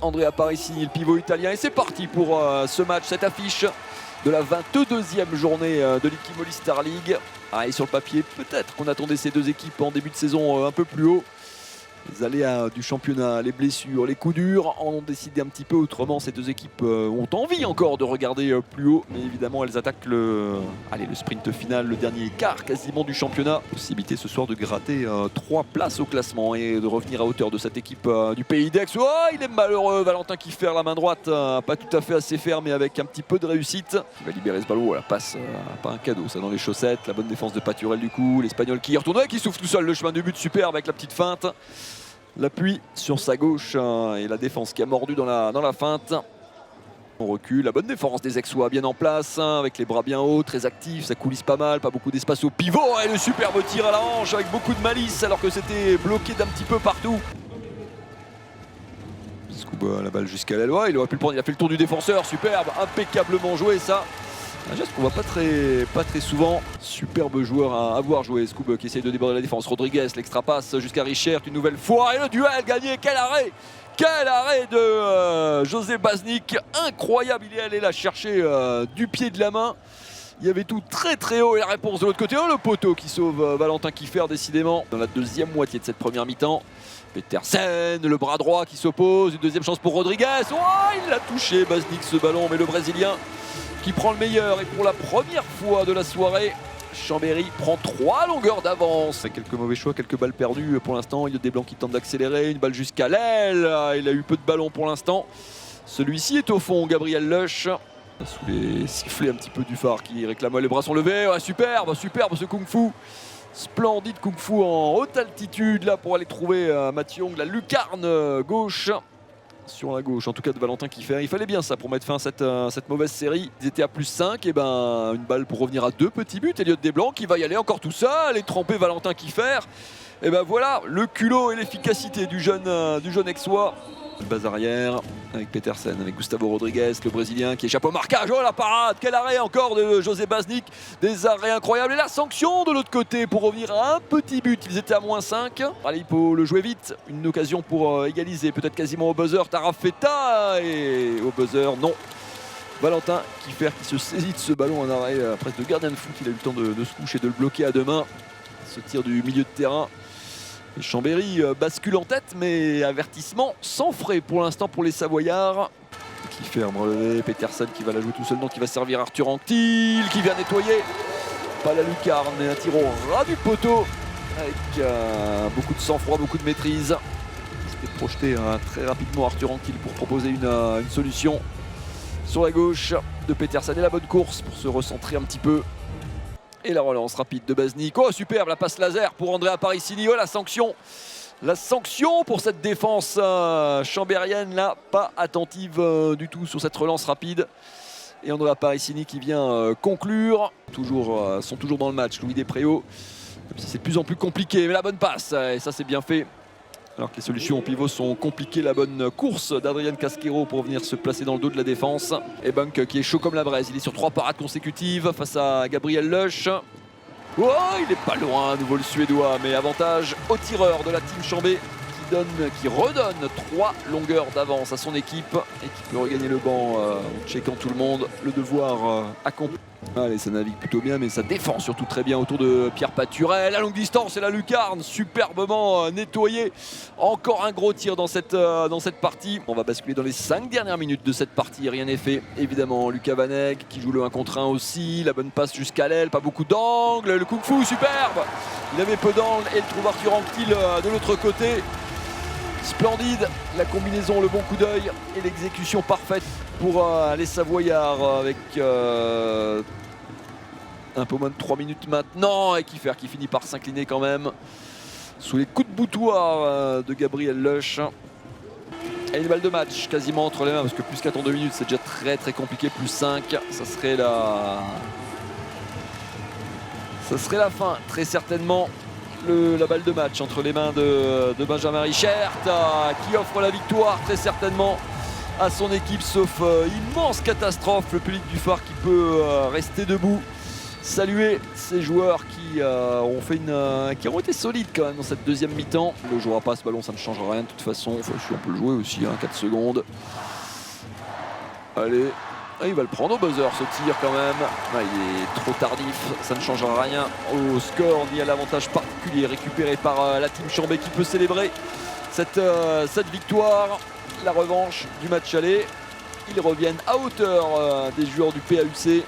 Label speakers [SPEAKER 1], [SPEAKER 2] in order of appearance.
[SPEAKER 1] Andrea Parissini, le pivot italien. Et c'est parti pour ce match, cette affiche de la 22e journée de l'Ikimoli Star League. Et sur le papier, peut-être qu'on attendait ces deux équipes en début de saison un peu plus haut. Les aléas du championnat, les blessures, les coups durs en ont décidé un petit peu autrement. Ces deux équipes ont envie encore de regarder plus haut, mais évidemment elles attaquent le sprint final, le dernier quart quasiment du championnat. Possibilité ce soir de gratter 3 places au classement et de revenir à hauteur de cette équipe du Pays d'Aix. Oh, il est malheureux, Valentin Kieffer, la main droite, pas tout à fait assez ferme, mais avec un petit peu de réussite. Il va libérer ce ballon, la passe, pas un cadeau, ça dans les chaussettes. La bonne défense de Paturel du coup, l'Espagnol qui retourne, qui souffle tout seul le chemin du but, superbe avec la petite feinte. L'appui sur sa gauche et la défense qui a mordu dans la feinte. On recule, la bonne défense des Aixois bien en place, avec les bras bien hauts, très actifs, ça coulisse pas mal, pas beaucoup d'espace au pivot. Et le superbe tir à la hanche avec beaucoup de malice alors que c'était bloqué d'un petit peu partout. Scooba la balle jusqu'à l'aile, il aurait pu le prendre, il a fait le tour du défenseur, superbe, impeccablement joué ça. Un geste qu'on voit pas très souvent. Superbe joueur à avoir joué. Scoob qui essaye de déborder la défense. Rodriguez, l'extra passe jusqu'à Richert une nouvelle fois. Et le duel gagné. Quel arrêt! Quel arrêt de José Baznik. Incroyable. Il est allé la chercher du pied de la main. Il y avait tout très haut et la réponse de l'autre côté. Oh, le poteau qui sauve Valentin Kieffer décidément. Dans la deuxième moitié de cette première mi-temps. Petersen, le bras droit qui s'oppose. Une deuxième chance pour Rodriguez. Oh, il l'a touché Baznik ce ballon. Mais le Brésilien qui prend le meilleur et pour la première fois de la soirée, Chambéry prend 3 longueurs d'avance. Quelques mauvais choix, quelques balles perdues pour l'instant. Il y a des blancs qui tentent d'accélérer, une balle jusqu'à l'aile. Il a eu peu de ballons pour l'instant. Celui-ci est au fond, Gabriel Lush. Sous les sifflets un petit peu du phare qui réclame, les bras sont levés. Superbe ce kung-fu. Splendide kung-fu en haute altitude là pour aller trouver Mathiong, la lucarne gauche. Sur la gauche, en tout cas de Valentin Kieffer. Il fallait bien ça pour mettre fin à cette mauvaise série. Ils étaient à +5, et une balle pour revenir à 2 petits buts. Elliot Desblancs qui va y aller encore tout seul et tremper Valentin Kieffer. Et voilà le culot et l'efficacité du jeune Aixois. Base arrière avec Petersen, avec Gustavo Rodriguez, le Brésilien qui échappe au marquage. Oh la parade, quel arrêt encore de José Baznik. Des arrêts incroyables et la sanction de l'autre côté pour revenir à un petit but. Ils étaient à -5. Allez, il faut le jouer vite. Une occasion pour égaliser, peut-être quasiment au buzzer. Tarafeta et au buzzer, non. Valentin Kieffer qui se saisit de ce ballon en arrêt presque de gardien de foot. Il a eu le temps de se coucher et de le bloquer à deux mains. Ce tir du milieu de terrain. Et Chambéry bascule en tête, mais avertissement sans frais pour l'instant pour les Savoyards. Kieffer relevé, Petersen qui va la jouer tout seul, donc qui va servir Arthur Anctil, qui vient nettoyer. Pas la lucarne, mais un tir au ras du poteau, avec beaucoup de sang-froid, beaucoup de maîtrise. Il s'était projeté très rapidement Arthur Anctil pour proposer une solution sur la gauche de Petersen. Et la bonne course pour se recentrer un petit peu. Et la relance rapide de Baznik. Oh, superbe, la passe laser pour Andrea Parissini. Oh, la sanction. La sanction pour cette défense chambérienne, là, pas attentive du tout sur cette relance rapide. Et Andrea Parissini qui vient conclure. Sont toujours dans le match, Louis Despréaux. C'est de plus en plus compliqué, mais la bonne passe, et ça c'est bien fait. Alors que les solutions au pivot sont compliquées, la bonne course d'Adrian Casquero pour venir se placer dans le dos de la défense. Et Bunk qui est chaud comme la braise, il est sur 3 parades consécutives face à Gabriel Lush. Oh, il n'est pas loin, à nouveau le Suédois, mais avantage au tireur de la team Chambé qui redonne 3 longueurs d'avance à son équipe et qui peut regagner le banc en checkant tout le monde. Le devoir accompli. Allez, ça navigue plutôt bien, mais ça défend surtout très bien autour de Pierre Paturel. À longue distance, et la lucarne superbement nettoyée. Encore un gros tir dans cette partie. On va basculer dans les 5 dernières minutes de cette partie. Rien n'est fait. Évidemment, Lucas Vanek qui joue le 1 contre 1 aussi. La bonne passe jusqu'à l'aile, pas beaucoup d'angle. Le kung-fu, superbe. Il avait peu d'angle et il trouve Arthur Anctil de l'autre côté. Splendide, la combinaison, le bon coup d'œil et l'exécution parfaite pour les Savoyards avec un peu moins de 3 minutes maintenant. Et Kieffer qui finit par s'incliner quand même sous les coups de boutoir de Gabriel Lush. Et une balle de match quasiment entre les mains parce que plus 4 en 2 minutes c'est déjà très compliqué. +5, ça serait la fin très certainement. La balle de match entre les mains de Benjamin Richert qui offre la victoire très certainement à son équipe, sauf immense catastrophe. Le public du phare qui peut rester debout, saluer ces joueurs qui qui ont été solides quand même dans cette deuxième mi-temps. Le jouera pas ce ballon, ça ne changera rien de toute façon. Enfin, si on peut le jouer aussi, 4 secondes. Allez. Ah, il va le prendre au buzzer ce tir quand même. Ah, il est trop tardif, ça ne changera rien au score ni à l'avantage particulier récupéré par la team Chambé qui peut célébrer cette victoire. La revanche du match aller. Ils reviennent à hauteur des joueurs du PAUC.